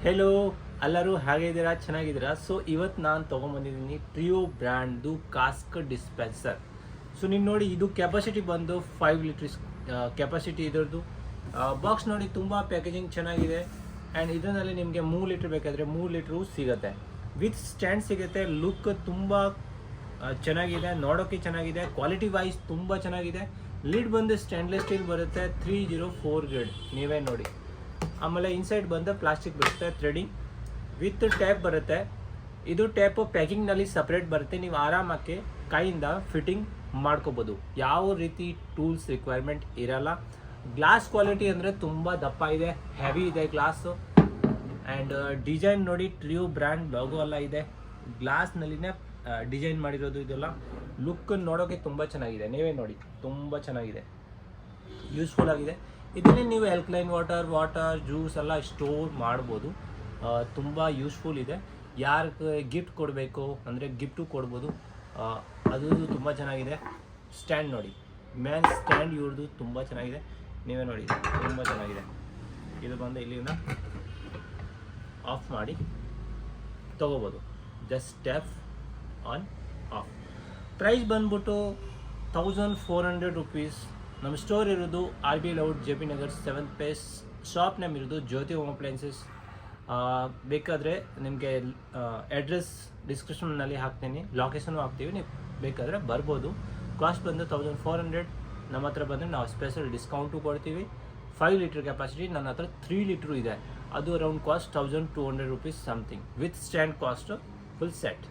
Hello, ಎಲ್ಲರೂ ಹೇಗಿದ್ದೀರಾ? ಚೆನ್ನಾಗಿದ್ದೀರಾ? ಸೊ ಇವತ್ತು ನಾನು ತೊಗೊಂಬಂದಿದ್ದೀನಿ ಟ್ರಿಯೋ ಬ್ರ್ಯಾಂಡ್ದು ಕಾಸ್ಕ್ ಡಿಸ್ಪೆನ್ಸರ್. ಸೊ ನೀವು ನೋಡಿ, ಇದು ಕೆಪಾಸಿಟಿ ಬಂದು 5 ಲೀಟರ್ಸ್ ಕೆಪಾಸಿಟಿ ಇದರದ್ದು. ಬಾಕ್ಸ್ ನೋಡಿ, ತುಂಬ ಪ್ಯಾಕೇಜಿಂಗ್ ಚೆನ್ನಾಗಿದೆ. ಆ್ಯಂಡ್ ಇದರಲ್ಲಿ ನಿಮಗೆ 3 ಲೀಟ್ರ್ ಬೇಕಾದರೆ 3 ಲೀಟ್ರೂ ಸಿಗುತ್ತೆ. ವಿತ್ ಸ್ಟ್ಯಾಂಡ್ ಸಿಗುತ್ತೆ. ಲುಕ್ ತುಂಬ ಚೆನ್ನಾಗಿದೆ, ನೋಡೋಕ್ಕೆ ಚೆನ್ನಾಗಿದೆ. ಕ್ವಾಲಿಟಿ ವೈಸ್ ತುಂಬ ಚೆನ್ನಾಗಿದೆ. ಲೀಡ್ ಬಂದು ಸ್ಟೇನ್ಲೆಸ್ ಸ್ಟೀಲ್ ಬರುತ್ತೆ, 304 ಗ್ರೇಡ್, ನೀವೇ ನೋಡಿ. ಆಮೇಲೆ ಇನ್ಸೈಡ್ ಬಂದು ಪ್ಲಾಸ್ಟಿಕ್ ಬರುತ್ತೆ, ಥ್ರೆಡಿಂಗ್ ವಿತ್ ಟ್ಯಾಪ್ ಬರುತ್ತೆ. ಇದು ಟ್ಯಾಪು ಪ್ಯಾಕಿಂಗ್ನಲ್ಲಿ ಸಪ್ರೇಟ್ ಬರುತ್ತೆ. ನೀವು ಆರಾಮಾಗಿ ಕೈಯಿಂದ ಫಿಟ್ಟಿಂಗ್ ಮಾಡ್ಕೋಬೋದು. ಯಾವ ರೀತಿ ಟೂಲ್ಸ್ ರಿಕ್ವೈರ್ಮೆಂಟ್ ಇರಲ್ಲ. ಗ್ಲಾಸ್ ಕ್ವಾಲಿಟಿ ಅಂದರೆ ತುಂಬ ದಪ್ಪ ಇದೆ, ಹೆವಿ ಇದೆ ಗ್ಲಾಸು. ಆ್ಯಂಡ್ ಡಿಸೈನ್ ನೋಡಿ, ಟ್ರಿಯೋ ಬ್ರ್ಯಾಂಡ್ ಲಾಗೋ ಎಲ್ಲ ಇದೆ. ಗ್ಲಾಸ್ನಲ್ಲಿನೇ ಡಿಸೈನ್ ಮಾಡಿರೋದು ಇದೆಲ್ಲ. ಲುಕ್ ನೋಡೋಕ್ಕೆ ತುಂಬ ಚೆನ್ನಾಗಿದೆ, ನೀವೇ ನೋಡಿ, ತುಂಬ ಚೆನ್ನಾಗಿದೆ, ಯೂಸ್ಫುಲ್ ಆಗಿದೆ. ಇದನ್ನೇ ನೀವು ಆಲ್ಕಲೈನ್ ವಾಟರ್ ಜ್ಯೂಸ್ ಎಲ್ಲ ಸ್ಟೋರ್ ಮಾಡ್ಬೋದು. ತುಂಬ ಯೂಸ್ಫುಲ್ ಇದೆ. ಯಾರಿಗೆ ಗಿಫ್ಟ್ ಕೊಡಬೇಕು ಅಂದರೆ ಗಿಫ್ಟು ಕೊಡ್ಬೋದು. ಅದು ತುಂಬ ಚೆನ್ನಾಗಿದೆ. ಸ್ಟ್ಯಾಂಡ್ ನೋಡಿ, ಮ್ಯಾನ್ ಸ್ಟ್ಯಾಂಡ್ ಇವ್ರದ್ದು ತುಂಬ ಚೆನ್ನಾಗಿದೆ, ನೀವೇ ನೋಡಿ, ತುಂಬ ಚೆನ್ನಾಗಿದೆ. ಇದು ಬಂದು ಇಲ್ಲಿಂದ ಆಫ್ ಮಾಡಿ ತೊಗೋಬೋದು. Just tap on off. Price ಬಂದ್ಬಿಟ್ಟು 1400 ರುಪೀಸ್. ನಮ್ಮ ಸ್ಟೋರ್ ಇರೋದು RB layout, JP Nagar 7th phase. Shop name ಇರೋದು ಜ್ಯೋತಿ ಹೋಮ್ ಅಪ್ಲೈನ್ಸಸ್. ಬೇಕಾದರೆ ನಿಮಗೆ ಅಡ್ರೆಸ್ ಡಿಸ್ಕ್ರಿಪ್ಷನ್ನಲ್ಲಿ ಹಾಕ್ತೀನಿ, ಲೊಕೇಶನು ಹಾಕ್ತೀವಿ, ನೀವು ಬೇಕಾದರೆ ಬರ್ಬೋದು. ಕಾಸ್ಟ್ ಬಂದು 1400. ನಮ್ಮ ಹತ್ರ ಬಂದರೆ ನಾವು ಸ್ಪೆಷಲ್ ಡಿಸ್ಕೌಂಟು ಕೊಡ್ತೀವಿ. 5 ಲೀಟ್ರ್ ಕೆಪಾಸಿಟಿ, ನನ್ನ ಹತ್ರ 3 ಲೀಟ್ರು ಇದೆ. ಅದು around cost 1200 rupees something. With stand cost full set.